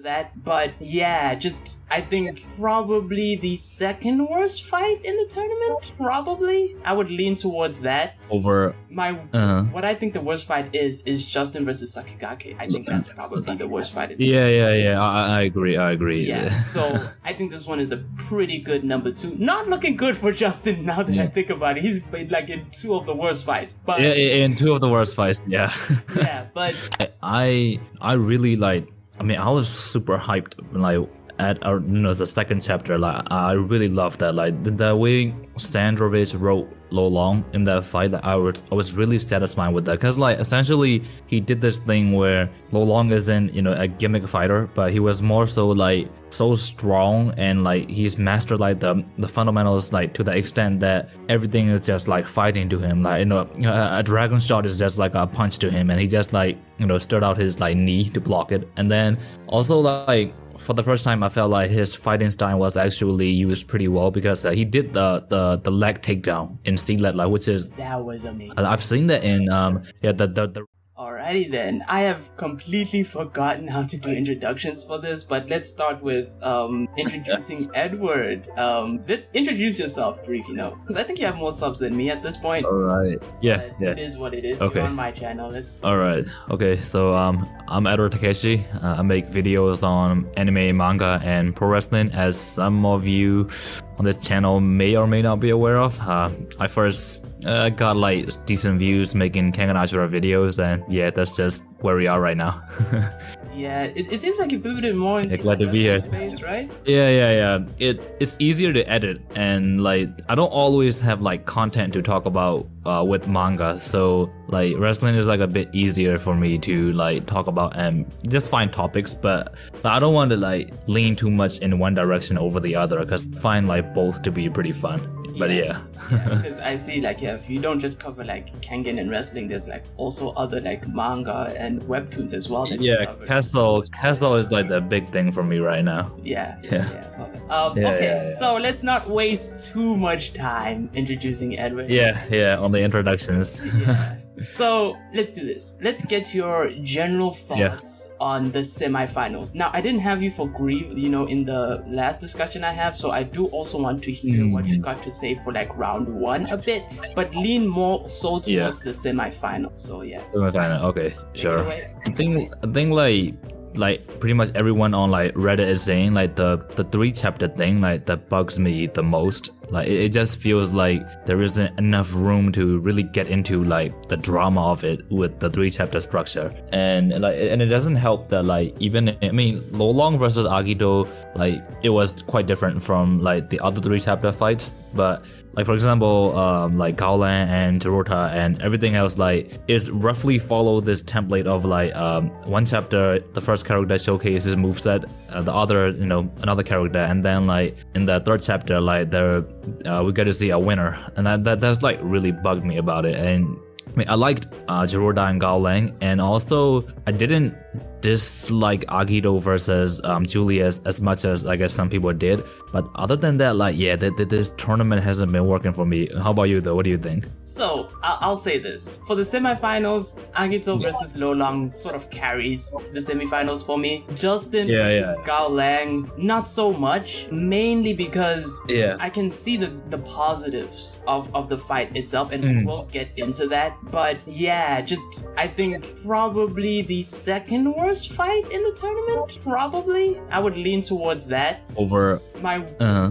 that, but yeah, just I think probably the second worst fight in the tournament. Probably, I would lean towards that. Over What I think the worst fight is Justin versus Sakigake. I think that's probably the worst fight. Yeah. I agree. Yeah. So I think this one is a pretty good number 2. Not looking good for Justin now that I think about it. He's played like in 2 of the worst fights. But yeah, in 2 of the worst fights. Yeah. Yeah, but I really like. I mean, I was super hyped like at our the second chapter. Like I really loved that. Like the way Sandrovich wrote Lolong in that fight, I was really satisfied with that, because like essentially he did this thing where Lolong isn't a gimmick fighter, but he was more so like so strong, and like he's mastered like the fundamentals like to the extent that everything is just like fighting to him. Like a dragon shot is just like a punch to him, and he just like stirred out his like knee to block it. And then also like for the first time, I felt like his fighting style was actually used pretty well, because he did the leg takedown in Sealet, like, which is that was amazing. I've seen that in the Alrighty then, I have completely forgotten how to do introductions for this, but let's start with introducing Edward. Let's introduce yourself briefly, because I think you have more subs than me at this point. Alright, yeah. It is what it is. Okay. You're on my channel. Alright, okay, so I'm Edward Takeshi. I make videos on anime, manga, and pro wrestling, as some of you on this channel may or may not be aware of. I first got like decent views making Kengan videos, and yeah, that's just where we are right now. Yeah, it seems like you pivoted more into glad to be here. Space, right? Yeah. It's easier to edit, and like I don't always have like content to talk about with manga, so like wrestling is like a bit easier for me to like talk about and just find topics, but I don't want to like lean too much in one direction over the other, because I find like both to be pretty fun. But yeah. Because I see like you don't just cover like Kengan and wrestling, there's like also other like manga and webtoons as well. Castle is like the big thing for me right now. Yeah. So let's not waste too much time introducing Edward. Yeah, on the introductions. Yeah. So let's do this. Let's get your general thoughts on the semifinals. Now, I didn't have you for Grieve, in the last discussion I have, so I do also want to hear what you got to say for like round 1 a bit, but lean more so towards the semifinal. So yeah. Semifinal, okay, sure. I think like pretty much everyone on like Reddit is saying like the 3 chapter thing like that bugs me the most. Like it just feels like there isn't enough room to really get into like the drama of it with the 3 chapter structure, and it doesn't help that like Lolong versus Agito, like it was quite different from like the other 3 chapter fights, but like for example like Gaolang and Jirota and everything else like is roughly follow this template of like one chapter the first character showcases moveset, the other another character, and then like in the 3rd chapter like we get to see a winner, and that's like really bugged me about it. And I liked Jirota and Gaolang, and also I didn't dislike Agito versus Julius as much as I guess some people did, but other than that, like this tournament hasn't been working for me. How about you though? What do you think? So I'll say this, for the semifinals, Agito versus Lolong sort of carries the semifinals for me. Justin versus Gaolang, not so much, mainly because I can see the positives of the fight itself, and we'll get into that. But yeah, just I think probably the second worst fight in the tournament. Probably, I would lean towards that. Over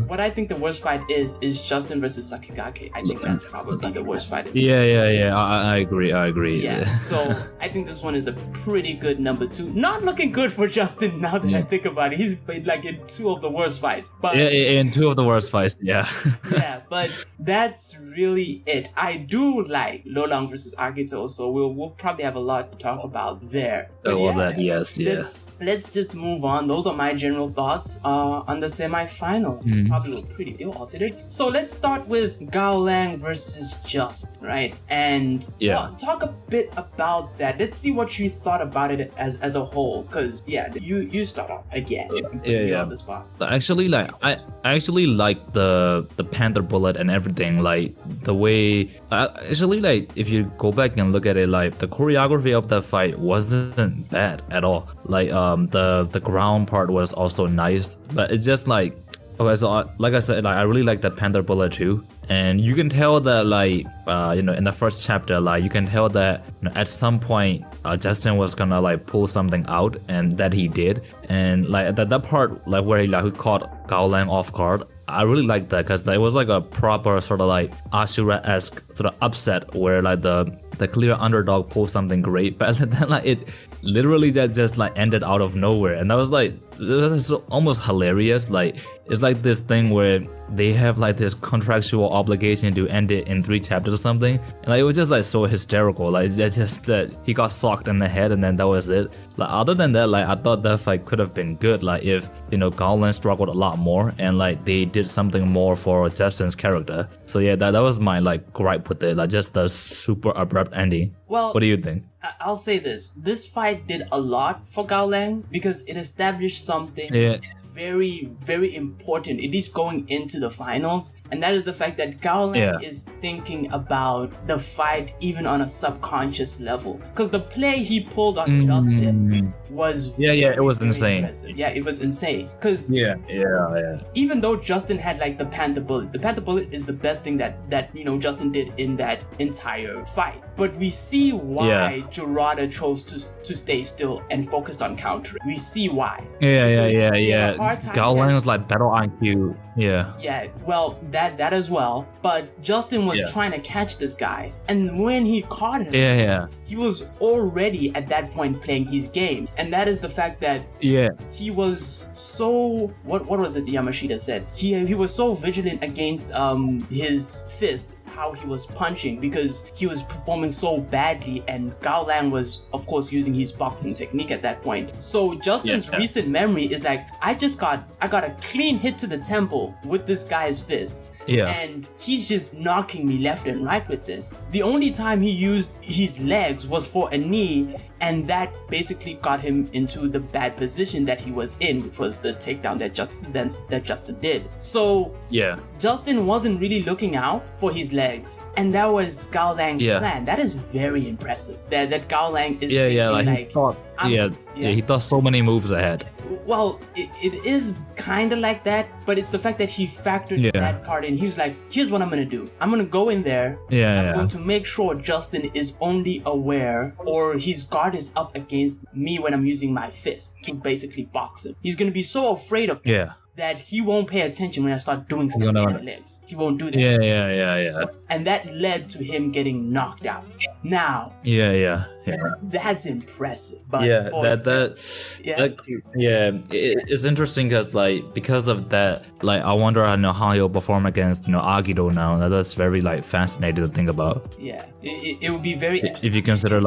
what I think the worst fight is Justin versus Sakigake. I think that's probably the worst fight. I agree. Yeah. So I think this one is a pretty good number 2. Not looking good for Justin now that I think about it. He's played like in 2 of the worst fights. But in 2 of the worst fights. Yeah. Yeah, but that's really it. I do like Lolong versus Agito, so we'll probably have a lot to talk about there. But let's just move on. Those are my general thoughts on the semifinals. Probably was pretty ill altered. So let's start with Gaolang versus Just, right? And talk a bit about that. Let's see what you thought about it as a whole. Because you start off again. On the spot. Actually, like I actually like the Panther bullet and everything. Like the way actually like if you go back and look at it, like the choreography of that fight wasn't wasn't bad at all. Like the ground part was also nice, but it's just like, okay, so like I said, like I really like the Panther Bullet too, and you can tell that like in the first chapter, like you can tell that at some point Justin was gonna like pull something out, and that he did, and like that part like where he caught Gaolang off guard. I really like that because it was like a proper sort of like Ashura-esque sort of upset where like the clear underdog pulled something great, but then like it literally just like ended out of nowhere, and that was like, it was almost hilarious. Like it's like this thing where they have like this contractual obligation to end it in 3 chapters or something, and like it was just like so hysterical. Like it's just that he got socked in the head and then that was it. Like other than that, like I thought that fight could have been good, like if Gaolang struggled a lot more and like they did something more for Justin's character. So yeah, that was my like gripe with it, like just the super abrupt ending. Well, what do you think? I'll say this fight did a lot for Gaolang because it established something very, very important, at least going into the finals, and that is the fact that Gaolang is thinking about the fight even on a subconscious level. Because the play he pulled on Justin was it was insane. Impressive. Yeah, it was insane. Because even though Justin had like the Panther Bullet is the best thing that Justin did in that entire fight. But we see why Gerada chose to stay still and focused on countering. We see why. Gaolang was like battle IQ. Yeah, well, that as well. But Justin was trying to catch this guy, and when he caught him, he was already at that point playing his game, and that is the fact that he was so what was it Yamashita said? He was so vigilant against his fist, how he was punching, because he was performing so badly, and Gaolang was of course using his boxing technique at that point. So Justin's recent memory is like, I got a clean hit to the temple with this guy's fists, and he's just knocking me left and right with this. The only time he used his legs was for a knee, and that basically got him into the bad position that he was in, which was the takedown that Justin did. So Justin wasn't really looking out for his legs, and that was Gaolang's plan. That is very impressive. That Gaolang is he thought so many moves ahead. Well, it is kind of like that, but it's the fact that he factored that part in. He was like, here's what I'm going to do. I'm going to go in there. I'm going to make sure Justin is only aware, or his guard is up against me when I'm using my fist to basically box him. He's going to be so afraid of me that he won't pay attention when I start doing stuff with my legs. He won't do that. And that led to him getting knocked out. Now, that's impressive. But it's interesting because because of that, like I wonder how he'll perform against Agito now. That's very like fascinating to think about. It would be very if you consider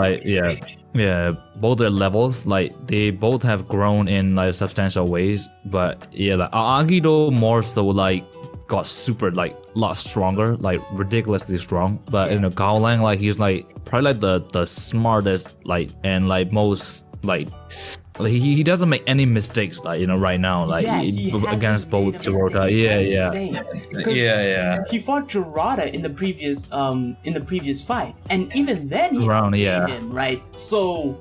both their levels, like they both have grown in like substantial ways, but like Agito more so like got super like a lot stronger, like ridiculously strong. But Gaolang, like he's like probably like the smartest, like and like most like he doesn't make any mistakes, like right now, like against both Gerada. He fought Gerada in the previous fight, and even then he outplayed him, right? So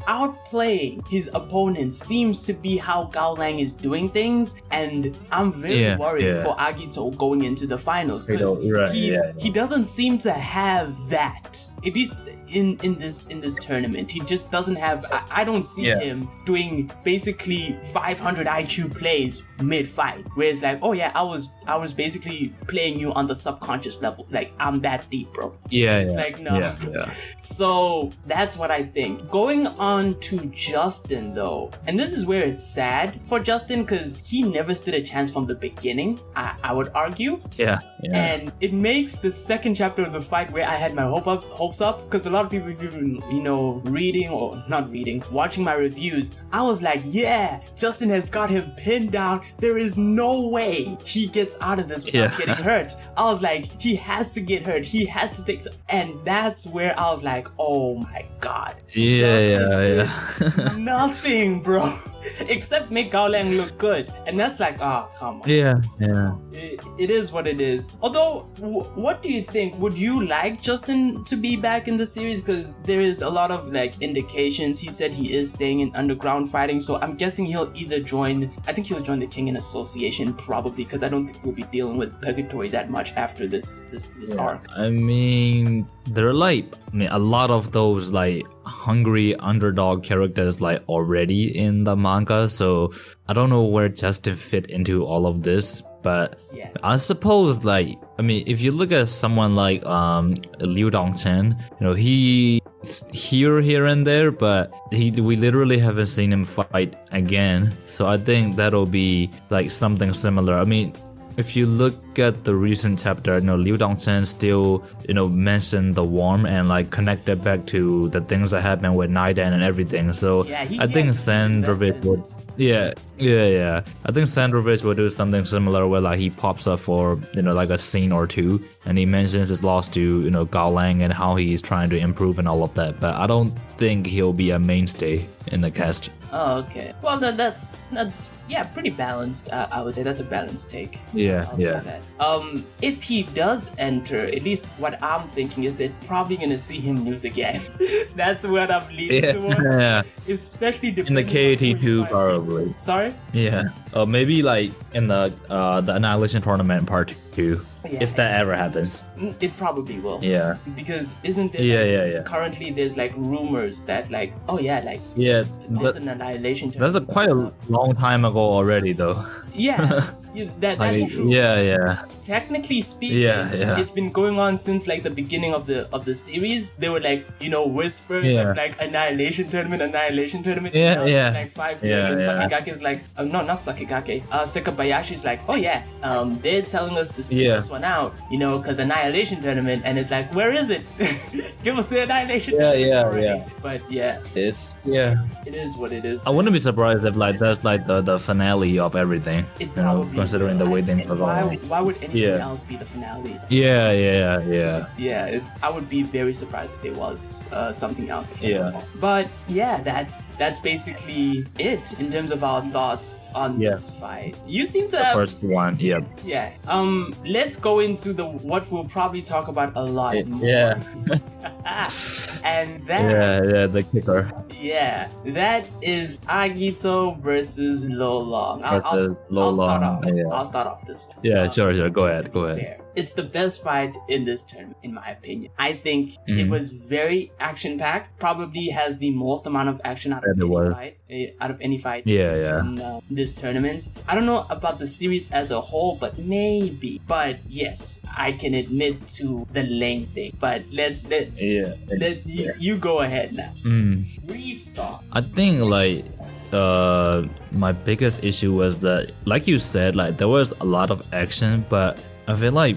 outplaying his opponent seems to be how Gaolang is doing things, and I'm very worried for Agito going into the finals, because he doesn't seem to have that, at least in this tournament. He just doesn't have. I don't see him doing basically 500 IQ plays mid-fight, where it's like, oh yeah, I was basically playing you on the subconscious level, like I'm that deep, bro. It's like, no. So that's what I think. Going on to Justin though, and this is where it's sad for Justin, because he never stood a chance from the beginning, I would argue. And it makes the second chapter of the fight where I had my hopes up, because a lot of people, if you've been watching my reviews, I was like, Justin has got him pinned down. There is no way he gets out of this without getting hurt. I was like, he has to get hurt. He has to take some, and that's where I was like, oh my god. Nothing, bro. Except make Gaolang look good. And that's like, oh, come on. It is what it is. series. Although, what do you think? Would you like Justin to be back in the series? Because there is a lot of like indications. He said he is staying in underground fighting, so I'm guessing he'll either join. I think he'll join the Kengan Association probably, because I don't think we'll be dealing with Purgatory that much after this arc. I mean, there are like a lot of those like hungry underdog characters like already in the manga, so I don't know where Justin fit into all of this. But yeah. I suppose, like, I mean, if you look at someone like Liu Dongchen, you know, he's here and there, but we literally haven't seen him fight again. So I think that'll be like something similar. I mean, if you look at the recent chapter, you know, Liu Dongchen still, you know, mentioned the worm and like connected back to the things that happened with Naidan and everything. So yeah, I think Sandrovich would, yeah. I think Sandrovich will do something similar where like he pops up for, you know, like a scene or two, and he mentions his loss to, you know, Gaolang and how he's trying to improve and all of that. But I don't think he'll be a mainstay in the cast. Oh, okay. Well, then that's yeah, pretty balanced. I would say that's a balanced take. Yeah, I'll say that. If he does enter, at least what I'm thinking is they're probably gonna see him lose again. That's what I'm leaning towards. Yeah. Especially in the KT2 probably. Sorry? Yeah. Or maybe like in the Annihilation Tournament Part 2. Yeah, if that ever happens. It probably will. Yeah. Because isn't there currently there's like rumors that like, oh yeah, like there's an Annihilation Tournament. That's quite a long time ago already though. Yeah. That's true. Yeah. Technically speaking, it's been going on since like the beginning of the series. They were like, you know, whispers of like Annihilation Tournament. Yeah. Like 5 years, and Sakigake is like, no, not Sakigake. Sakabayashi's like, oh yeah, they're telling us to see this one out, you know, because Annihilation Tournament, and it's like, where is it? Give us the Annihilation Tournament already. But it is what it is. I wouldn't be surprised if like that's like the finale of everything. It probably considering the way things are going. Why would anything else be the finale? Yeah. I would be very surprised if there was something else. But yeah, that's basically it in terms of our thoughts on this fight. You seem to have the first one. Yeah. Let's go into what we'll probably talk about a lot more. Yeah. And that the kicker. Yeah, that is Agito versus Lolong. I'll start off this one. Yeah, sure. Go ahead. Fair. It's the best fight in this tournament, in my opinion. I think it was very action-packed. Probably has the most amount of action out of any fight. In this tournament. I don't know about the series as a whole, but maybe. But yes, I can admit to the length thing. But you go ahead now. Brief thoughts. I think like my biggest issue was that, like you said, like there was a lot of action, but I feel like,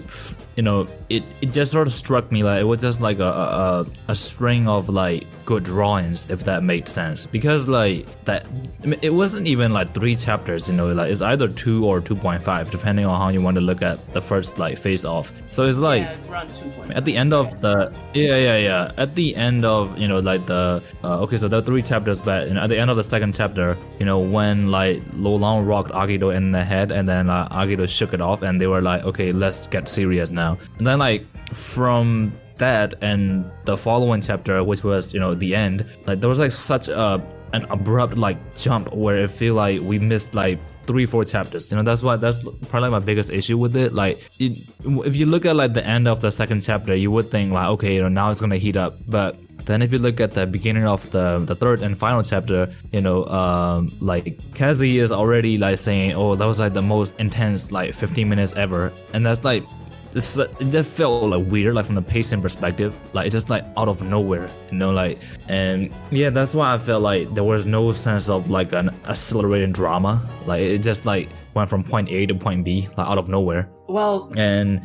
you know, it just sort of struck me like it was just like a string of like good drawings, if that made sense. Because like that, I mean, it wasn't even like 3 chapters, you know, like it's either 2 or 2.5 depending on how you want to look at the first like face off. So it's like around 2.5. At the end of the at the end of, you know, like the so there are 3 chapters, but you know, at the end of the second chapter, you know, when like Lolong rocked Agito in the head and then Agito shook it off and they were like, okay, let's get serious now. And then like from that and the following chapter, which was, you know, the end, like there was like such an abrupt like jump where it feel like we missed like 3-4 chapters. You know, that's probably my biggest issue with it. Like if you look at like the end of the second chapter, you would think like, okay, you know, now it's gonna heat up. But then if you look at the beginning of the third and final chapter, you know, like Kazi is already like saying, oh, that was like the most intense like 15 minutes ever, and that's like it just felt like weird, like from the pacing perspective, like it's just like out of nowhere, you know, like. And yeah, that's why I felt like there was no sense of like an accelerated drama. Like it just like went from point A to point B, like out of nowhere. Well, and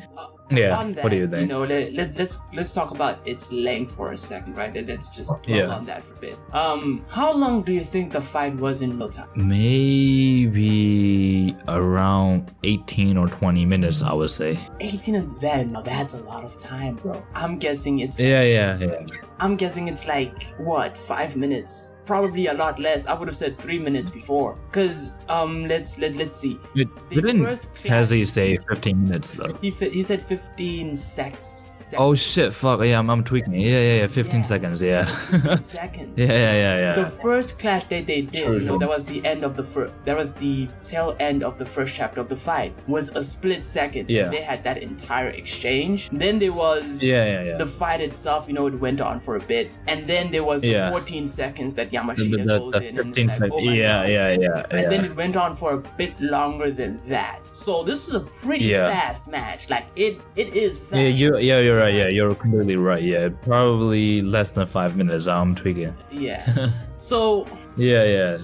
that, what do you think? You know, let's talk about its length for a second, right? Let's just dwell on that for a bit. How long do you think the fight was in real time? Maybe probably around 18 or 20 minutes, I would say. 18 and then, no, that's a lot of time, bro. I'm guessing it's... Yeah. I'm guessing it's like, what, 5 minutes? Probably a lot less. I would have said 3 minutes before. Because, let's see. Didn't Kazi say 15 minutes, though? He said 15 seconds. Oh, shit, fuck. Yeah, I'm tweaking. Yeah, 15 seconds, yeah. 15 seconds. Yeah. The first clash that they did, that was the end of that was the tail end of the first chapter of the fight, was a split second. Yeah. They had that entire exchange. Then there was the fight itself, it went on for a bit. And then there was the 14 seconds that Yamashita goes in and like, oh my God. And then it went on for a bit longer than that. So this is a pretty fast match. Like it is fast. Yeah, you're right. Yeah, you're completely right. Yeah, probably less than 5 minutes. I'm tweaking. Yeah. So yeah.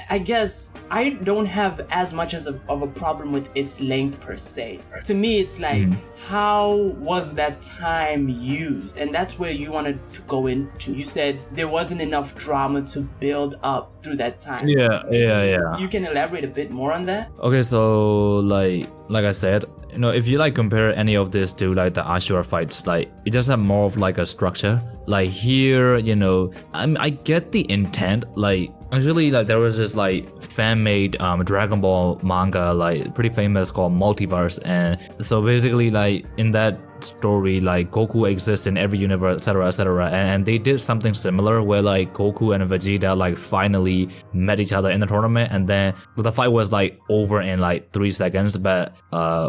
I guess I don't have as much of a problem with its length per se. To me, it's like, how was that time used? And that's where you wanted to go into. You said there wasn't enough drama to build up through that time. Yeah. You can elaborate a bit more on that? Okay, so like I said, if you like compare any of this to like the Ashura fights, like it just have more of like a structure. Like here, I get the intent. Like actually, like there was this like fan-made Dragon Ball manga, like pretty famous, called Multiverse, and so basically like in that story, like Goku exists in every universe, etc., and they did something similar where like Goku and Vegeta like finally met each other in the tournament, and then the fight was like over in like 3 seconds, but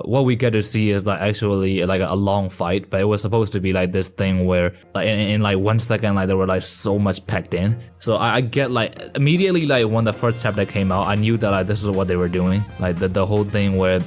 what we get to see is like actually like a long fight, but it was supposed to be like this thing where like in like 1 second like there were like so much packed in. So I get like immediately like when the first chapter came out, I knew that like this is what they were doing, like the whole thing where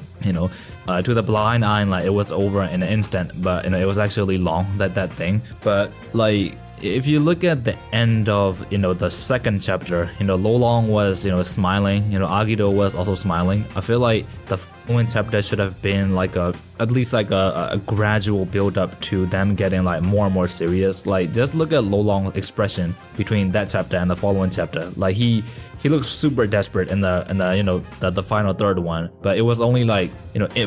to the blind eye, like it was over in an instant, but it was actually long, that thing. But like if you look at the end of the second chapter, Lolong was smiling, Agito was also smiling. I feel like the following chapter should have been like at least like a gradual build up to them getting like more and more serious. Like just look at Lolong's expression between that chapter and the following chapter. Like he looks super desperate in the final third one, but it was only like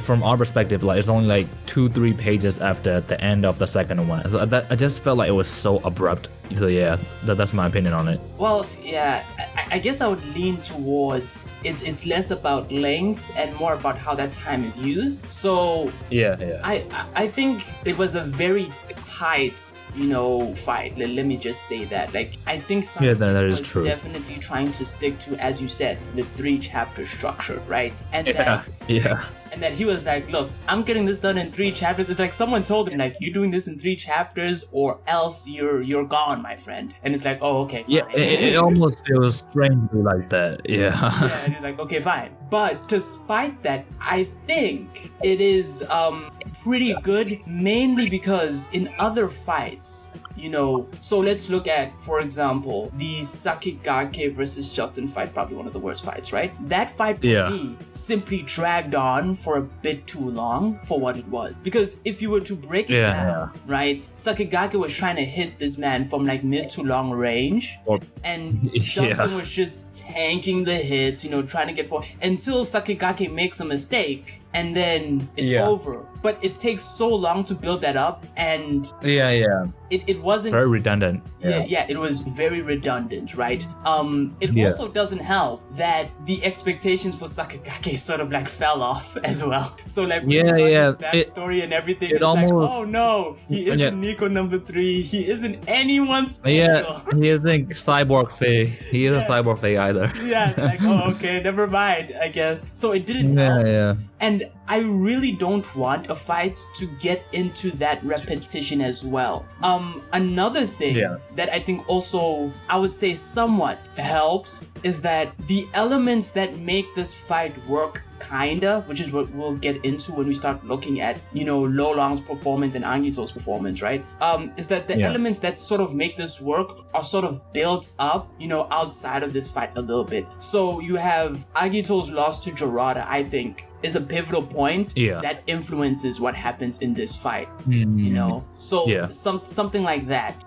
from our perspective, like it's only like 2-3 pages after the end of the second one. So I just felt like it was so abrupt. So yeah, that's my opinion on it. Well, yeah, I guess I would lean towards it's less about length and more about how that time is used. So yeah. I think it was a very tight, fight. Let me just say that. Like I think that is was true. Definitely trying to stick to, as you said, the 3-chapter structure, right? And and that he was like, look, I'm getting this done in 3 chapters. It's like someone told him, like, you're doing this in 3 chapters or else you're gone, my friend. And it's like, oh, okay, fine. Yeah, it almost feels strangely like that. Yeah. Yeah, and he's like, okay, fine. But despite that, I think it is pretty good, mainly because in other fights, so let's look at, for example, the Sakigake versus Justin fight, probably one of the worst fights, right? That fight for me simply dragged on for a bit too long for what it was. Because if you were to break it down, right, Sakigake was trying to hit this man from like mid to long range, and Justin was just tanking the hits, trying to get forward until Sakigake makes a mistake, and then it's over. But it takes so long to build that up, and it wasn't very redundant. Yeah, it was very redundant, right? It also doesn't help that the expectations for Sakigake sort of like fell off as well. So like his backstory and everything, it's almost, like, oh no, he isn't Nico number 3. He isn't anyone special. Yeah, he isn't Cyborg Faye. He isn't Cyborg Faye either. Yeah, it's like, oh, okay, never mind, I guess. So it didn't help. Yeah. And I really don't want a fight to get into that repetition as well. Another thing that I think also, I would say somewhat helps, is that the elements that make this fight work kinda, which is what we'll get into when we start looking at, Lolong's performance and Agito's performance, right? Is that the elements that sort of make this work are sort of built up, outside of this fight a little bit. So you have Agito's loss to Gerada, I think, is a pivotal point that influences what happens in this fight. You know, so something like that.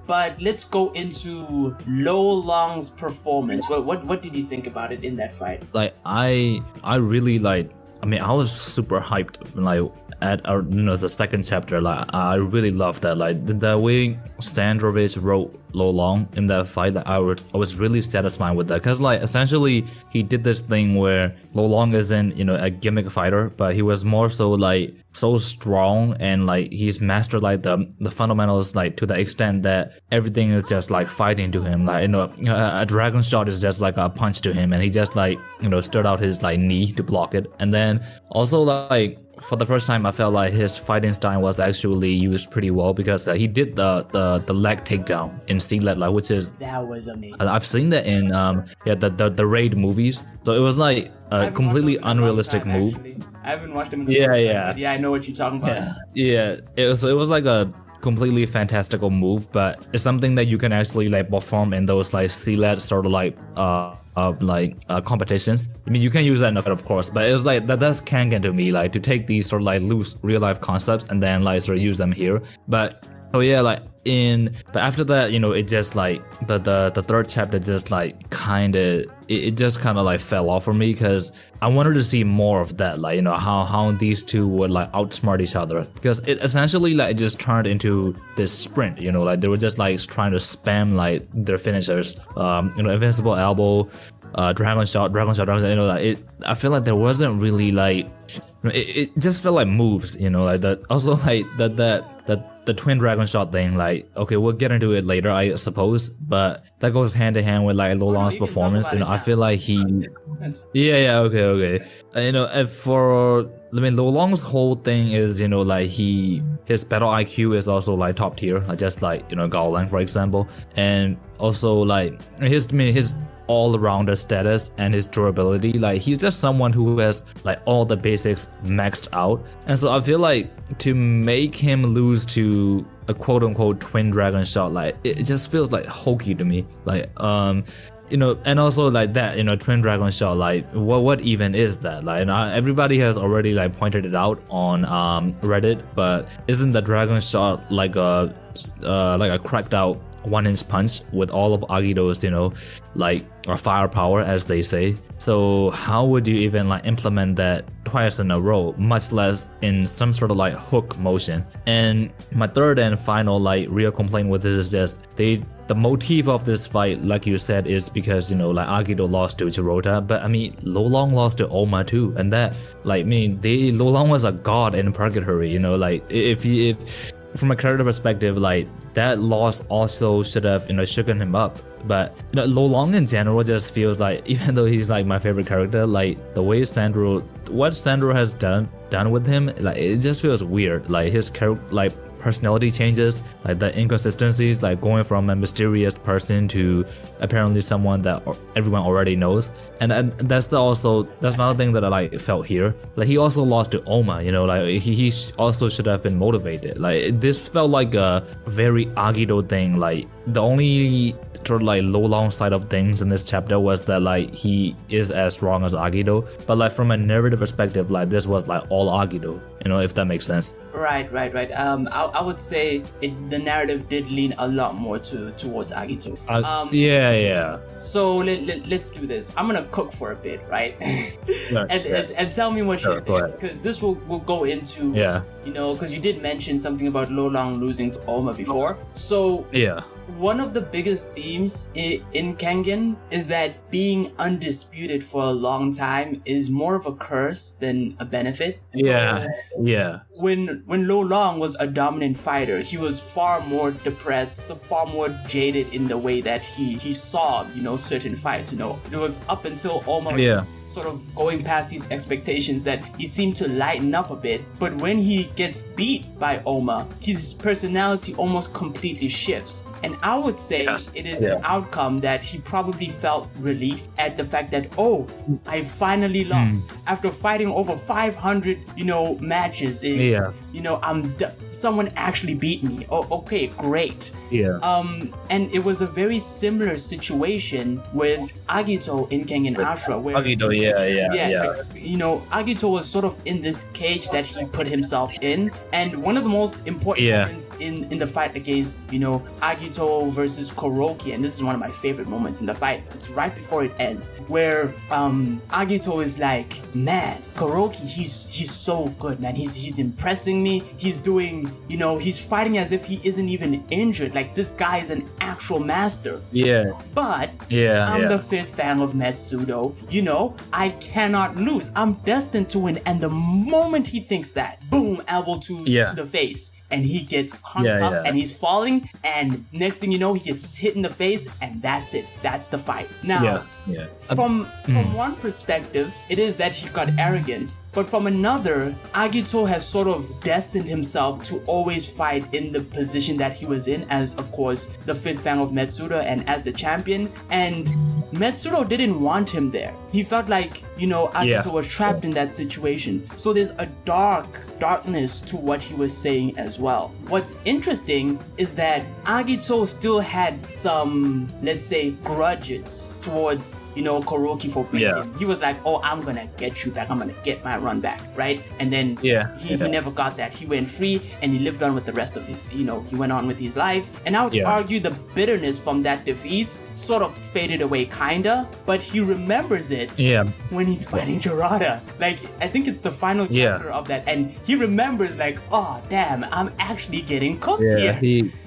But let's go into Lolong's performance. What did you think about it in that fight? Like I really like. I mean, I was super hyped like at our, the second chapter. Like I really loved that. Like the way Sandrovich wrote Lolong in that fight, like, I was really satisfied with that, because like essentially he did this thing where Lolong isn't a gimmick fighter, but he was more so like so strong, and like he's mastered like the fundamentals, like to the extent that everything is just like fighting to him. Like a dragon shot is just like a punch to him, and he just like stood out his like knee to block it. And then also like for the first time I felt like his fighting style was actually used pretty well, because he did the leg takedown in Sealet, like, which is that was amazing. I've seen that in the Raid movies, so it was like a completely unrealistic move. Actually. I haven't watched him in a long time, but I know what you're talking about. It was like a completely fantastical move, but it's something that you can actually like perform in those like Sealet sort of like competitions. I mean, you can use that in a fight, of course, but it was like that's Kengan to me, like to take these sort of like loose real life concepts and then like sort of use them here. But but after that, it just like the third chapter just like kind of it just kind of like fell off for me, because I wanted to see more of that, like how these two would like outsmart each other, because it essentially like just turned into this sprint, like they were just like trying to spam like their finishers, invincible elbow, dragon shot, like it. I feel like there wasn't really like it just felt like moves, like that. Also like the twin dragon shot thing, like, okay, we'll get into it later, I suppose, but that goes hand in hand with like Lolong's performance. I feel like he okay. Lolong's whole thing is, like his battle IQ is also like top tier, like just like Gaolang, for example, and also like his all-rounder status and his durability. Like he's just someone who has like all the basics maxed out, and so I feel like to make him lose to a quote-unquote twin dragon shot, like it just feels like hokey to me. Like and also like that twin dragon shot, like what even is that? Like everybody has already like pointed it out on Reddit, but isn't the dragon shot like a cracked out 1-inch punch with all of Agito's, like firepower, as they say? So how would you even like implement that twice in a row, much less in some sort of like hook motion? And my third and final like real complaint with this is just the motif of this fight, like you said, is because like Agito lost to Chirota, but I mean Lolong lost to Oma too, and that like Lolong was a god in purgatory, like if from a character perspective, like that loss also should have shooken him up. But Lolong in general just feels like, even though he's like my favorite character, like the way what Sandro has done with him, like it just feels weird. Like his character, like personality changes, like the inconsistencies, like going from a mysterious person to apparently someone that everyone already knows. And that's another thing that I like felt here. Like he also lost to Oma, like he also should have been motivated. Like this felt like a very Agito thing. Like the only sort of like Lolong side of things in this chapter was that like he is as strong as Agito, but like from a narrative perspective, like this was like all Agito, if that makes sense. Right. I would say the narrative did lean a lot more towards Agito. So let's do this. I'm gonna cook for a bit, right? and tell me what you think, because this will go into because you did mention something about Lolong losing to Oma before. So one of the biggest themes in Kengan is that being undisputed for a long time is more of a curse than a benefit. So when Lolong was a dominant fighter, he was far more depressed, far more jaded in the way that he saw, certain fights. It was up until Oma was sort of going past these expectations that he seemed to lighten up a bit. But when he gets beat by Oma, his personality almost completely shifts. And I would say it is an outcome that he probably felt relief at the fact that, I finally lost. After fighting over 500, matches, someone actually beat me. Oh, okay, great. And it was a very similar situation with Agito in Kengan Ashura, where Like, you know, Agito was sort of in this cage that he put himself in, and one of the most important moments in the fight against, you know, Agito versus Kuroki, and this is one of my favorite moments in the fight. It's right before it ends, where Agito is like, man, Kuroki, he's so good, man. He's impressing me. He's doing, you know, he's fighting as if he isn't even injured. Like, this guy is an actual master. But I'm the fifth fan of Metsudo. You know, I cannot lose. I'm destined to win. And the moment he thinks that, boom, elbow to the face. And he gets concussed and he's falling, and next thing you know, he gets hit in the face, and that's it. That's the fight. Now, from one perspective, it is that he got arrogance, but from another, Agito has sort of destined himself to always fight in the position that he was in as, of course, the fifth fan of Metsudo and as the champion, and Metsudo didn't want him there. He felt like, you know, Agito was trapped in that situation. So there's a darkness to what he was saying as well. What's interesting is that Agito still had some, let's say, grudges towards, you know, Kuroki for beating him. He was like, oh, I'm gonna get you back. I'm gonna get my run back, right? And then he never got that. He went free and he lived on with the rest of his, you know, he went on with his life. And I would argue the bitterness from that defeat sort of faded away, kinda, but he remembers it when he's fighting Gerada. Like, I think it's the final chapter of that, and he remembers like, oh damn, I'm actually getting cooked here.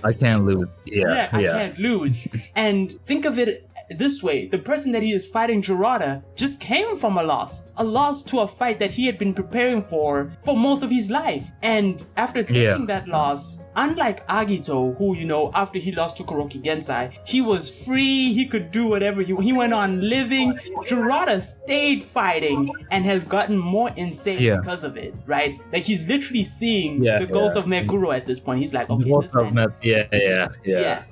I can't lose. I can't lose. And think of it this way, the person that he is fighting, Gerada, just came from a loss to a fight that he had been preparing for most of his life. And after taking that loss, unlike Agito, who, you know, after he lost to Kuroki Gensai, he was free, he could do whatever he went on living. Gerada stayed fighting and has gotten more insane because of it, right? Like, he's literally seeing the ghost of Meguro at this point. He's like, okay, this man.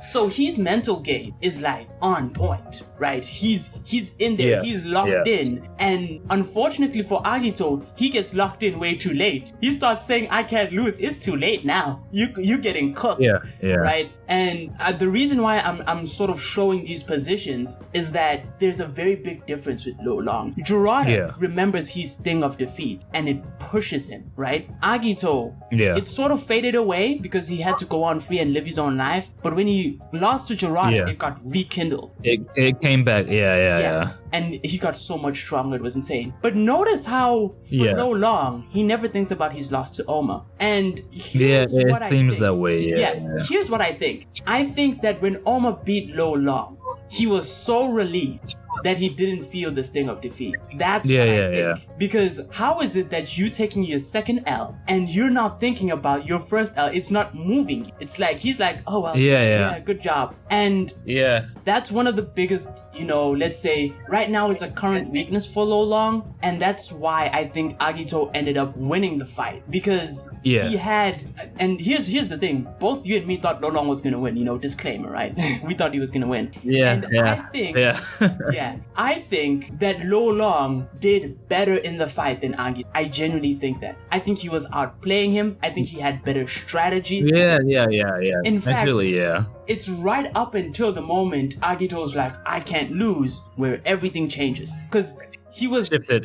So his mental game is like on point, right? He's in there, he's locked in. And unfortunately for Agito, he gets locked in way too late. He starts saying, I can't lose. It's too late now. You're getting cooked, right? And the reason why I'm sort of showing these positions is that there's a very big difference with Lolong. Gerada remembers his sting of defeat and it pushes him, right? Agito, it sort of faded away because he had to go on free and live his own life. But when he lost to Gerada, it got rekindled. It came back, And he got so much stronger, it was insane. But notice how, for Lolong, he never thinks about his loss to Oma. And here's what it seems that way, here's what I think. I think that when Oma beat Lolong, he was so relieved that he didn't feel the sting of defeat. That's what I think. Because how is it that you taking your second L and you're not thinking about your first L? It's not moving. It's like, he's like, oh well, good job. And that's one of the biggest, you know, let's say, right now it's a current weakness for Lolong, and that's why I think Agito ended up winning the fight. Because he had, and here's the thing, both you and me thought Lolong was gonna win, you know, disclaimer, right? We thought he was gonna win. I think, I think that Lolong did better in the fight than Agito. I genuinely think that. I think he was outplaying him. I think he had better strategy. In fact, it's right up until the moment Agito's like, I can't lose, where everything changes. Because he was shifted,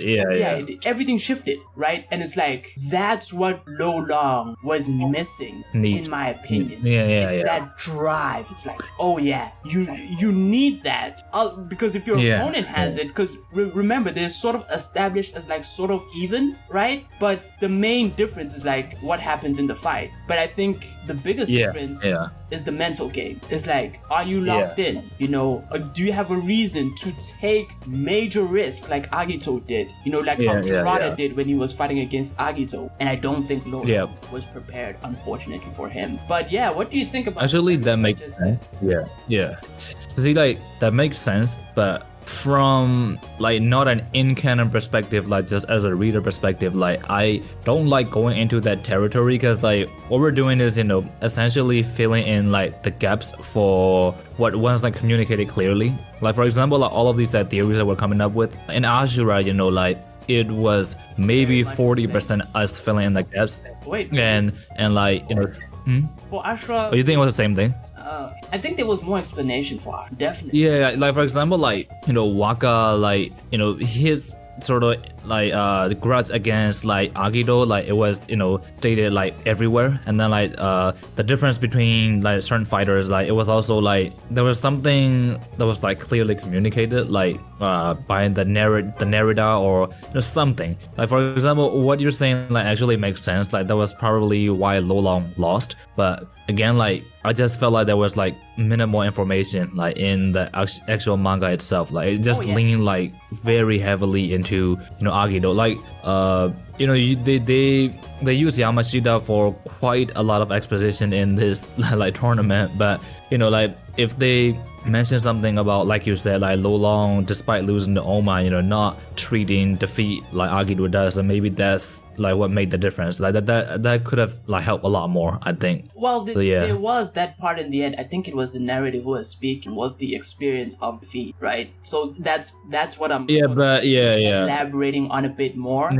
everything shifted, right? And it's like, that's what Lolong was missing, in my opinion. It's that drive. It's like, oh yeah, you need that, because if your opponent has it, because remember, they're sort of established as like sort of even, right? But the main difference is like what happens in the fight. But I think the biggest difference is the mental game. It's like, are you locked in? You know, do you have a reason to take major risk like Agito did? You know, like how Gerada did when he was fighting against Agito. And I don't think Lolong was prepared, unfortunately, for him. But yeah, what do you think about actually that makes sense? See, like, that makes sense, but from like not an in-canon perspective, like just as a reader perspective, like I don't like going into that territory, because like what we're doing is, you know, essentially filling in like the gaps for what was like communicated clearly. Like, for example, like all of these theories that we're coming up with in Ashura, you know, like it was maybe 40% us filling in the gaps. Wait, and like, you know, for Ashura, you think it was the same thing? I think there was more explanation for her, definitely. Yeah, like for example, like, you know, Waka, like, you know, his sort of like the grudge against like Agito, like it was, you know, stated like everywhere. And then like the difference between like certain fighters, like it was also like there was something that was like clearly communicated, like by the narrator or just something. Like for example, what you're saying like actually makes sense. Like that was probably why Lolong lost. But again, like I just felt like there was like minimal information like in the actual manga itself. Like it just leaned like very heavily into, you know, Agito. Like you know, they use Yamashita for quite a lot of exposition in this like tournament. But you know, like if they mention something about, like you said, like Lolong, despite losing to Oma, you know, not treating defeat like Agito does, and maybe that's like what made the difference. Like that could have like helped a lot more, I think. Well, there was that part in the end. I think it was the narrator who was speaking, was the experience of defeat, right? So that's what I'm elaborating on a bit more.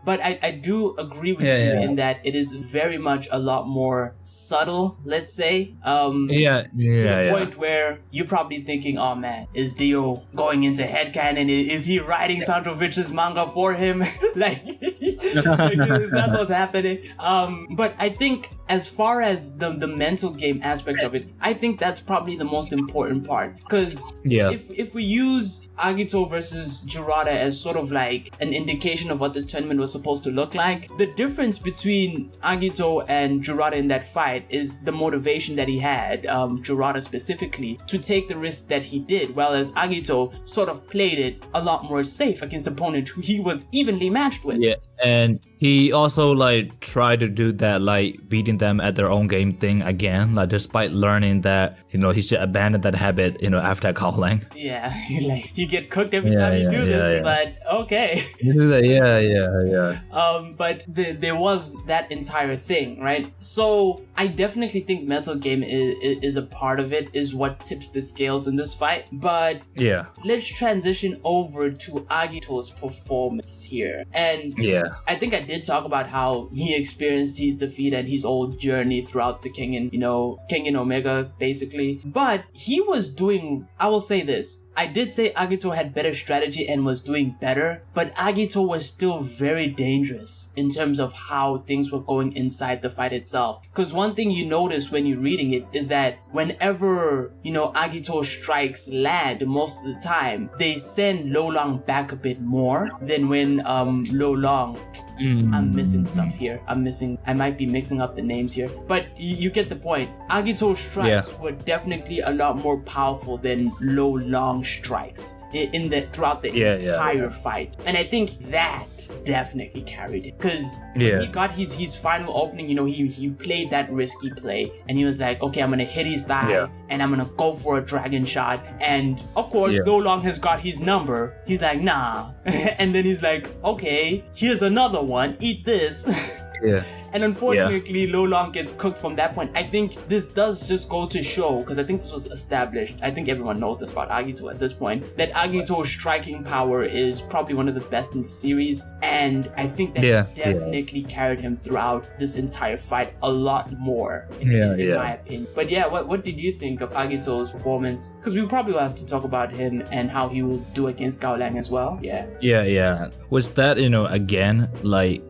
But I do agree with you in that it is very much a lot more subtle, let's say. To the point where you're probably thinking, oh man, is Dio going into headcanon? Is he writing Sandrovich's manga for him? like that's what's happening. But I think as far as the mental game aspect of it, I think that's probably the most important part. Because if we use Agito versus Jurata as sort of like an indication of what this tournament was supposed to look like, the difference between Agito and Jurata in that fight is the motivation that he had, Jurata specifically, to take the risk that he did, whereas Agito sort of played it a lot more safe against the opponent who he was evenly matched with. Yeah, and he also like tried to do that, like beating them at their own game thing again, like despite learning that, you know, he should abandon that habit, you know, after Gaolang. Yeah, like you get cooked every time you do this, but okay. You do that, but there was that entire thing, right? So I definitely think mental game is a part of it, is what tips the scales in this fight. But let's transition over to Agito's performance here. And I think I did talk about how he experienced his defeat and his whole journey throughout the Kengan, you know, Kengan Omega, basically. But he was doing, I will say this, I did say Agito had better strategy and was doing better, but Agito was still very dangerous in terms of how things were going inside the fight itself. Because one thing you notice when you're reading it is that whenever, you know, Agito strikes land, most of the time, they send Lolong back a bit more than when Lolong... I'm missing stuff here. I might be mixing up the names here. But you get the point. Agito's strikes were definitely a lot more powerful than Lolong strikes throughout the entire fight. And I think that definitely carried it. Because he got his final opening, you know, he played that risky play. And he was like, okay, I'm going to hit his thigh. And I'm going to go for a dragon shot. And of course, Lolong has got his number. He's like, nah. And then he's like, okay, here's another one. Eat this. And unfortunately, Lolong gets cooked from that point. I think this does just go to show, because I think this was established, I think everyone knows this about Agito at this point, that Agito's striking power is probably one of the best in the series. And I think that definitely carried him throughout this entire fight a lot more, in my opinion. But what did you think of Agito's performance? Because we probably will have to talk about him and how he will do against Gaolang as well. Was that, you know, again, like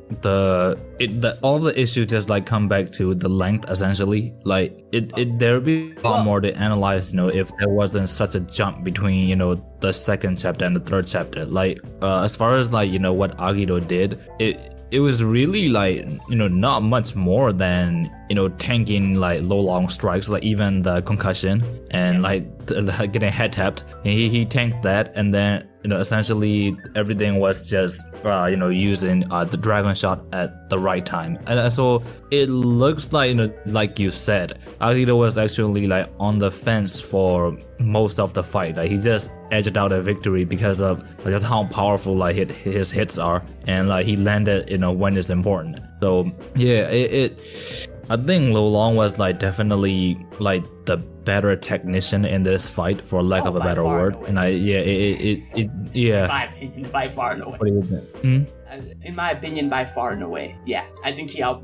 all the issues just like come back to the length, essentially. Like there would be a lot more to analyze, you know, if there wasn't such a jump between, you know, the second chapter and the third chapter. Like as far as like, you know, what Agito did, it was really like, you know, not much more than, you know, tanking like Lolong strikes, like even the concussion and like getting head tapped. He tanked that, and then, you know, essentially everything was just you know, using the dragon shot at the right time. And so it looks like, you know, like you said, Agito was actually like on the fence for most of the fight. Like he just edged out a victory because of just how powerful like his hits are, and like he landed, you know, when it's important. So I think Lolong was like definitely like the better technician in this fight, for lack of a better word. And In my opinion, by far and away. What do you think? In my opinion, by far and away, yeah. I think he out.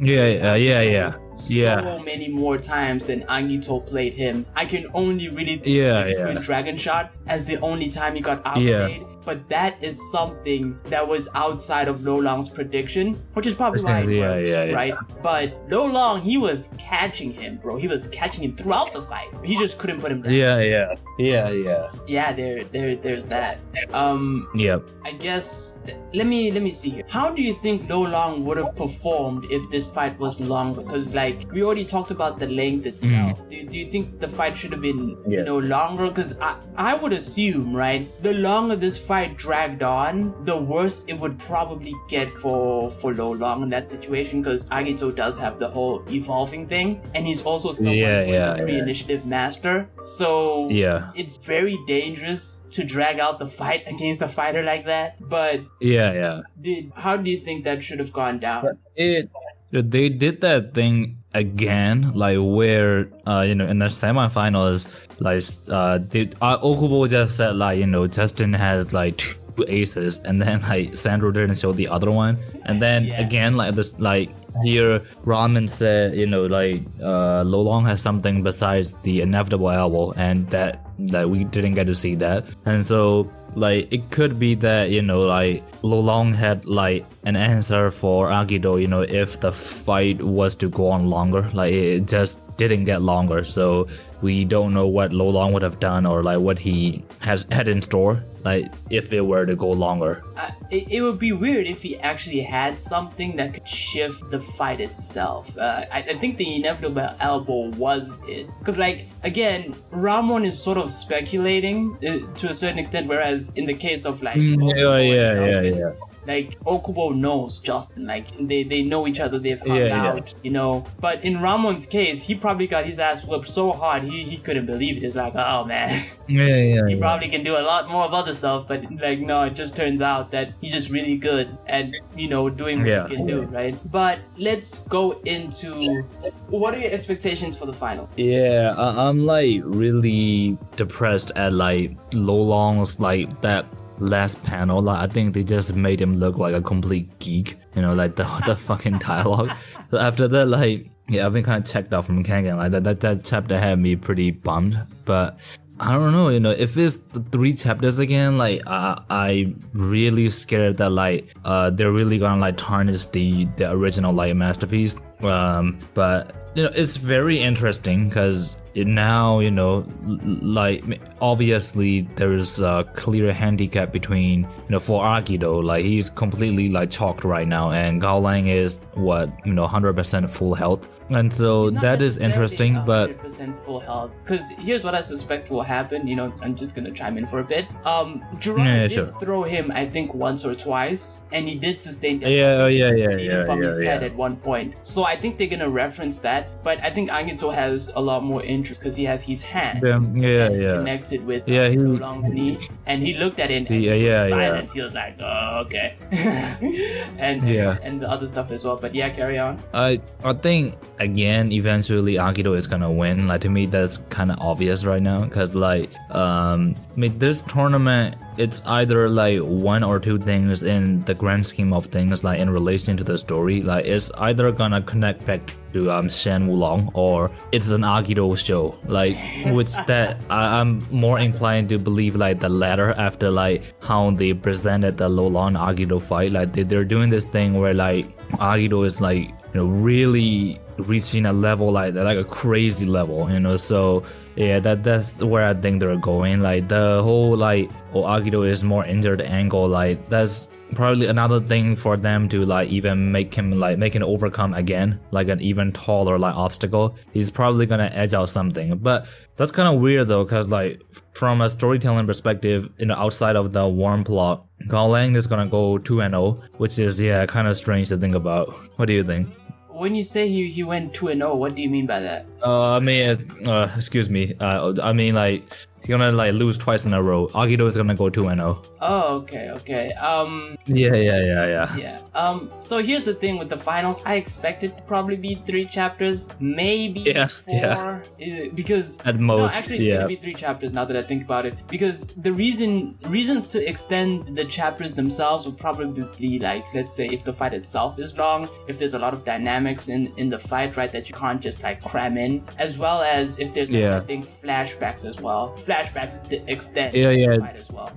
So many more times than Agito played him. I can only really think Dragon Shot as the only time he got outplayed. But that is something that was outside of Lolong's prediction, which is probably why it works, right? But Lolong, he was catching him, bro. He was catching him throughout the fight. He just couldn't put him down. Yeah, there's that. Yep. I guess let me see here. How do you think Lolong would have performed if this fight was longer? Because like we already talked about the length itself. Do you think the fight should have been longer? Because I would assume, right, the longer this fight dragged on, the worse it would probably get for Lolong in that situation, because Agito does have the whole evolving thing, and he's also someone who is a pre-initiative master. So it's very dangerous to drag out the fight against a fighter like that. But how do you think that should have gone down? They did that thing again, like where in the semifinals, like Okubo just said like Justin has like 2 aces, and then like Sandro didn't show the other one, and then again like this, like here Ramen said Lolong has something besides the inevitable elbow, and that we didn't get to see that. And so like it could be that like Lolong had like an answer for Agito, if the fight was to go on longer. Like it just didn't get longer, so we don't know what Lolong would have done, or like what he had in store, like if it were to go longer. It would be weird if he actually had something that could shift the fight itself. I think the inevitable elbow was it, because like again, Ramon is sort of speculating to a certain extent, whereas in the case of like like Okubo knows Justin, like they know each other, they've hung out, But in Ramon's case, he probably got his ass whipped so hard he couldn't believe it. It's like, oh man, he probably can do a lot more of other stuff, but like no, it just turns out that he's just really good at doing what he can do, right? But let's go into what are your expectations for the final? I'm like really depressed at like Lolong's like that last panel. Like I think they just made him look like a complete geek, like the fucking dialogue. So after that, like I've been kind of checked out from Kengan. Like that chapter had me pretty bummed, but I don't know, if it's the 3 chapters again, like I really scared that like they're really gonna like tarnish the original like masterpiece. But it's very interesting because now like obviously there's a clear handicap between for Agito, like he's completely like chalked right now, and Gaolang is 100% full health, and so that is interesting. 100% full health, because here's what I suspect will happen. I'm just gonna chime in for a bit. Gerard did throw him, I think, once or twice, and he did sustain bleeding from his head at one point. So I think they're gonna reference that, but I think Agito has a lot more interest because he has his hand connected with Lolong's knee, and he looked at it and silence. He was like, oh, okay. and the other stuff as well. But carry on. I think again eventually Agito is gonna win. Like to me that's kind of obvious right now, because like this tournament, it's either like 1 or 2 things in the grand scheme of things, like in relation to the story. Like it's either gonna connect back to Shen Wulong, or it's an Agito show. Like which that I'm more inclined to believe like the latter, after like how they presented the Lolong Agito fight. Like they're doing this thing where like Agito is like really reaching a level like a crazy level, so that's where I think they're going. Like the whole like Agito is more injured angle, like that's probably another thing for them to like even make him overcome again, like an even taller like obstacle. He's probably gonna edge out something, but that's kind of weird though, because like from a storytelling perspective, outside of the warm plot, Gaolang is gonna go 2-0, which is kind of strange to think about. What do you think? When you say he went 2-0, what do you mean by that? Excuse me. I mean like he's gonna like lose twice in a row. Agito is gonna go 2-0. Oh, okay. Yeah. So here's the thing with the finals. I expect it to probably be 3 chapters, maybe 4, because at most. No, actually, it's gonna be 3 chapters now that I think about it. Because the reasons to extend the chapters themselves would probably be like, let's say, if the fight itself is long, if there's a lot of dynamics in the fight, right, that you can't just like cram in, as well as if there's I think flashbacks as well. Flashbacks extend the fight as well.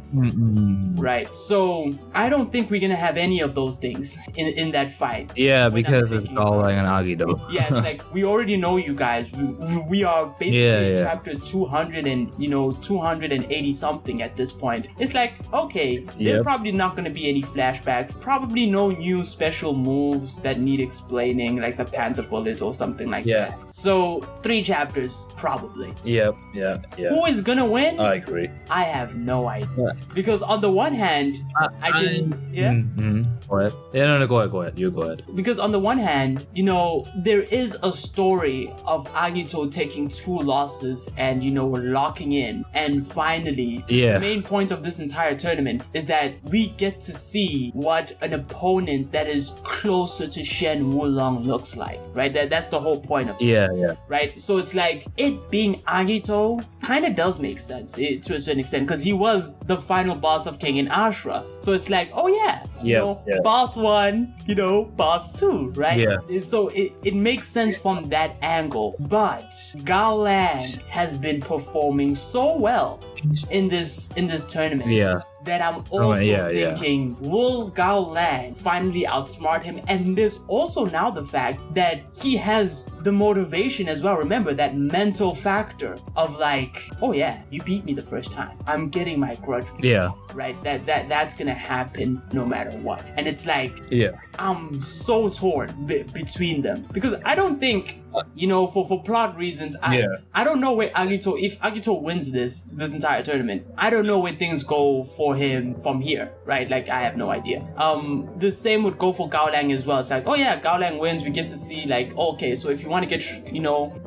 Right. So I don't think we're gonna have any of those things in that fight. Yeah, because it's Gaolang and Agito. Yeah, it's like we already know you guys. We are basically in chapter 200 and 280 something at this point. It's like, okay, there's probably not gonna be any flashbacks. Probably no new special moves that need explaining, like the Panther Bullets or something like that. So 3 chapters probably. Yeah. Who is gonna win? I agree. I have no idea. Because on the one hand, I didn't. Go ahead. Yeah, no, go ahead. You go ahead. Because on the one hand, there is a story of Agito taking 2 losses and, locking in. And finally, the main point of this entire tournament is that we get to see what an opponent that is closer to Shen Wulong looks like, right? That's the whole point of this. Yeah. Right? So it's like, it being Agito kind of does make sense to a certain extent, because he was the final boss of Kengan Ashra. So it's like, oh yeah, boss 1, boss 2, right? Yeah. So it makes sense from that angle. But Gaolang has been performing so well in this tournament. That I'm also thinking, will Gaolang finally outsmart him? And there's also now the fact that he has the motivation as well. Remember that mental factor of like, oh yeah, you beat me the first time. I'm getting my grudge. Right? That's gonna happen no matter what. And it's like, I'm so torn between them, because I don't think, for plot reasons, I don't know where if Agito wins this entire tournament, I don't know where things go for him from here, right? Like, I have no idea. The same would go for Gaolang as well. It's like, oh yeah, Gaolang wins, we get to see like, okay, so if you want to get,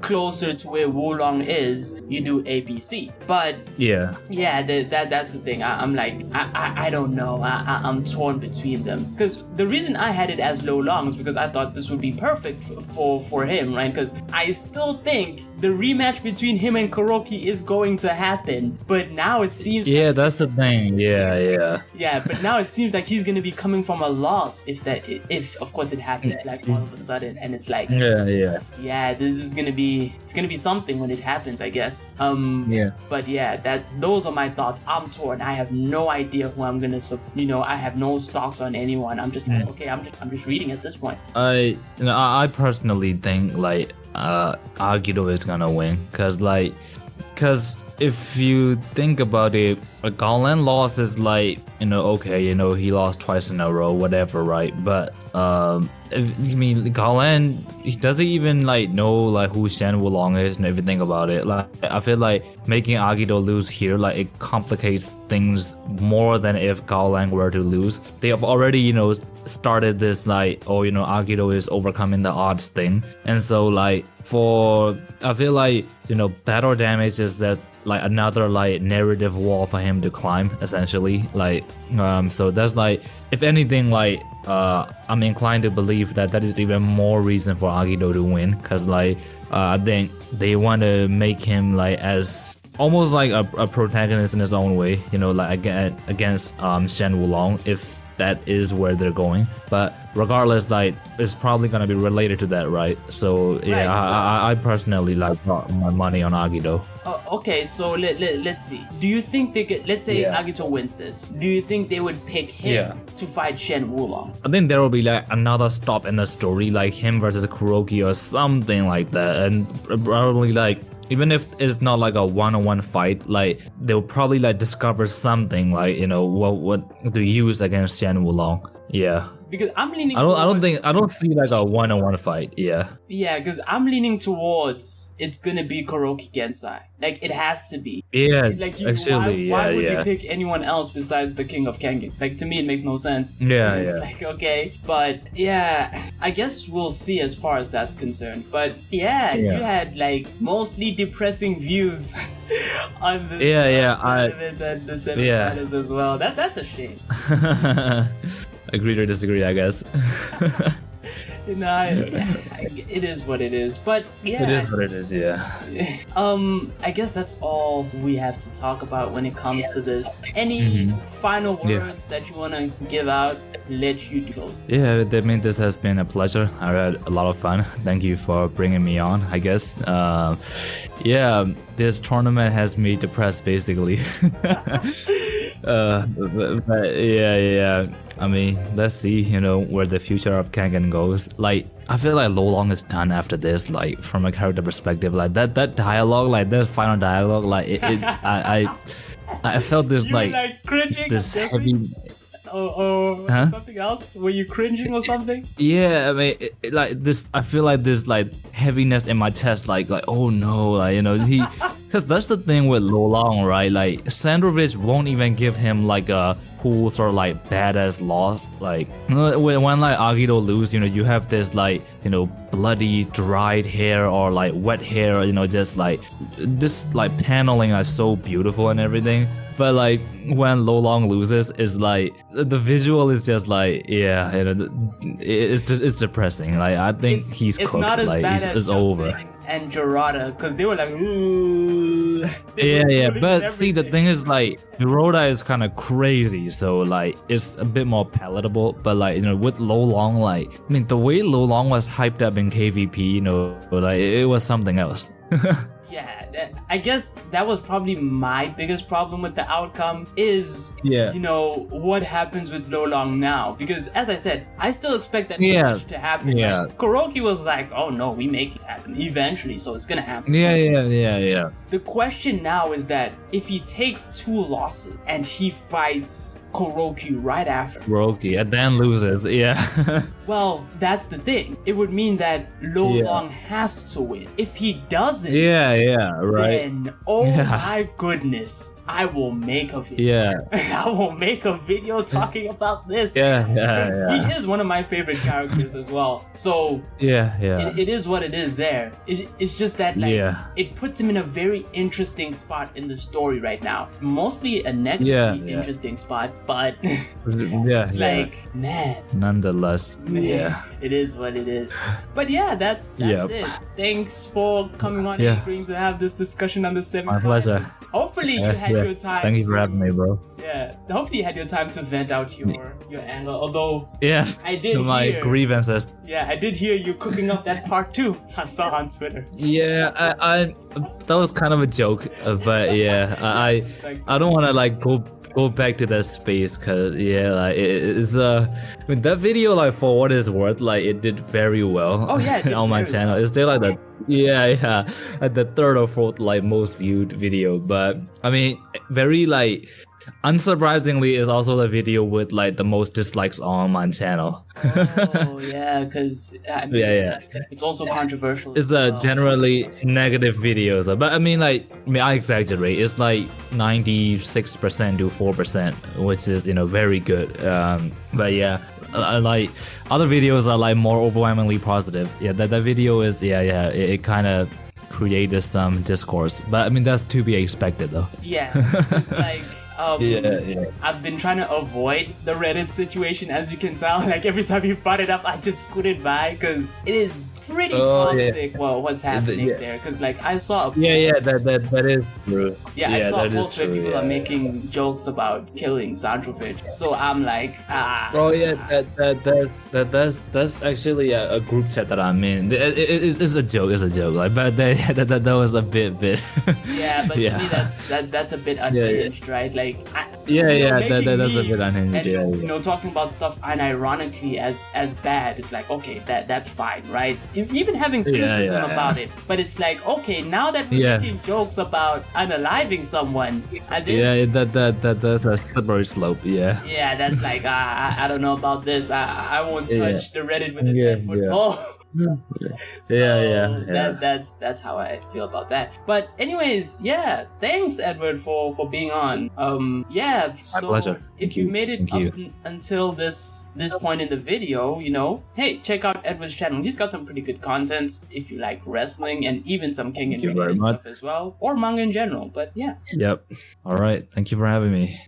closer to where Wulong is, you do ABC. But that's the thing. I'm like, I don't know. I'm torn between them, because the reason I had it as Lolong is because I thought this would be perfect for him, right? Because I still think the rematch between him and Kuroki is going to happen, but now it seems that's the thing. But now it seems like he's gonna be coming from a loss if of course it happens like all of a sudden, and it's like this is gonna be something when it happens, I guess. But those are my thoughts. I'm torn. I have no idea who I'm gonna I have no stocks on anyone. I'm just okay, I'm just reading at this point. I personally think like Agito is gonna win, because if you think about it, a Gaolang loss is like, he lost twice in a row, whatever, right? But Gaolang, he doesn't even like know like who Shen Wulong is and everything about it. Like, I feel like making Agito lose here, like, it complicates things more than if Gaolang were to lose. They have already, started this like, Agito is overcoming the odds thing, and so like I feel like battle damage is just like another like narrative wall for him to climb, essentially. Like so that's like, if anything, like I'm inclined to believe that is even more reason for Agito to win, because like I think they want to make him like as almost like a protagonist in his own way, like against Shen Wulong, if that is where they're going. But regardless, like, it's probably gonna be related to that, right? So I personally like put my money on Agito. Okay, so let's see. Do you think let's say Agito wins this, do you think they would pick him to fight Shen Wulong? I think there will be like another stop in the story, like him versus Kuroki or something like that, and probably like, even if it's not like a one-on-one fight, like they'll probably like discover something like, what to use against Shen Wulong. Yeah. Because I'm leaning. I don't see like a one-on-one fight. Yeah. Yeah, because I'm leaning towards it's gonna be Kuroki Gensai. Like it has to be. Yeah. Like why would you pick anyone else besides the King of Kengan? Like to me, it makes no sense. Yeah. It's like okay, but yeah, I guess we'll see as far as that's concerned. But yeah. You had like mostly depressing views on the tournaments and the semifinals as well. That's a shame. Agree or disagree, I guess. It is what it is. But yeah, it is what it is. Yeah. I guess that's all we have to talk about when it comes to this. Any final words that you want to give out? Let you close. Yeah, I mean, this has been a pleasure. I had a lot of fun. Thank you for bringing me on, I guess. This tournament has me depressed, basically. But yeah. I mean, let's see, where the future of Kengan goes. Like, I feel like Lolong is done after this, like, from a character perspective. Like, that dialogue, like, that final dialogue, like, I felt this, like cringing, this heavy... Something else? Were you cringing or something? Yeah, I mean, like this. I feel like this like heaviness in my chest, like oh no, like he, because that's the thing with Lolong, right? Like Sandrovich won't even give him like a cool sort of like badass loss. Like when like Agito lose, you have this like bloody dried hair or like wet hair, just like this like paneling is so beautiful and everything. But like when Lolong loses, it's like the visual is just like it's depressing. Like I think he's cooked. Not as like bad it's over. And Gerada, because they were like, but see, the thing is like Gerada is kind of crazy, so like it's a bit more palatable. But like with Lolong, like I mean, the way Lolong was hyped up in KVP, like it was something else. Yeah, I guess that was probably my biggest problem with the outcome is, what happens with Lolong now? Because as I said, I still expect that match to happen. Yeah. Like, Kuroki was like, oh no, we make it happen eventually, so it's gonna happen. Yeah. The question now is that if he takes 2 losses and he fights Kuroki right after. Kuroki and then loses, Well, that's the thing. It would mean that Lolong has to win. If he doesn't, right. Then, my goodness, I will make a video. I will make a video talking about this. He is one of my favorite characters as well. So it is what it is there. It's just that it puts him in a very interesting spot in the story right now. Mostly a negatively interesting spot, but it's like, man. Nonetheless, it is what it is. But that's it. Thanks for coming on and agreeing to have this discussion on the semifinals. My pleasure. Hopefully you had your time. Thank you for having me, bro. Yeah, hopefully you had your time to vent out your anger. Although I did my grievances. Yeah, I did hear you cooking up that part 2. I saw on Twitter. Yeah, I that was kind of a joke, but I don't want to like go back to that space, because it's I mean, that video, like, for what it's worth, like it did very well on my channel. It's still like the like the 3rd or 4th like most viewed video, but I mean, very like unsurprisingly, it's also the video with like the most dislikes on my channel. Because I mean, it's also controversial. It's a generally negative video, though. But I mean, I exaggerate. It's like 96% to 4%, which is very good. But like other videos are like more overwhelmingly positive. That video is it kind of created some discourse, but I mean that's to be expected, though. It's like I've been trying to avoid the Reddit situation, as you can tell. Like every time you brought it up, I just put it by, because it is pretty toxic. Well, what's happening there? Because like I saw a post, that is true. I saw a post where people are making jokes about killing Sandrovich. So I'm like, that's actually a group chat that I'm in. It's a joke. It's a joke. Like, but that was a bit. But to me that's a bit unhinged, right? Like that's a bit unhinged. And, Yeah. you know, talking about stuff unironically as bad, it's like, okay, that's fine, right? Even having cynicism about it, but it's like, okay, now that we're making jokes about unaliving someone, that's a slippery slope. Yeah, that's like, I don't know about this. I won't touch the Reddit with a 10-foot pole. That's how I feel about that. But anyways, thanks Edward for being on. My pleasure. If you made it up until this point in the video, you know, hey, check out Edward's channel. He's got some pretty good content if you like wrestling and even some Kengan related stuff as well, or manga in general. But yeah. Yep. All right. Thank you for having me.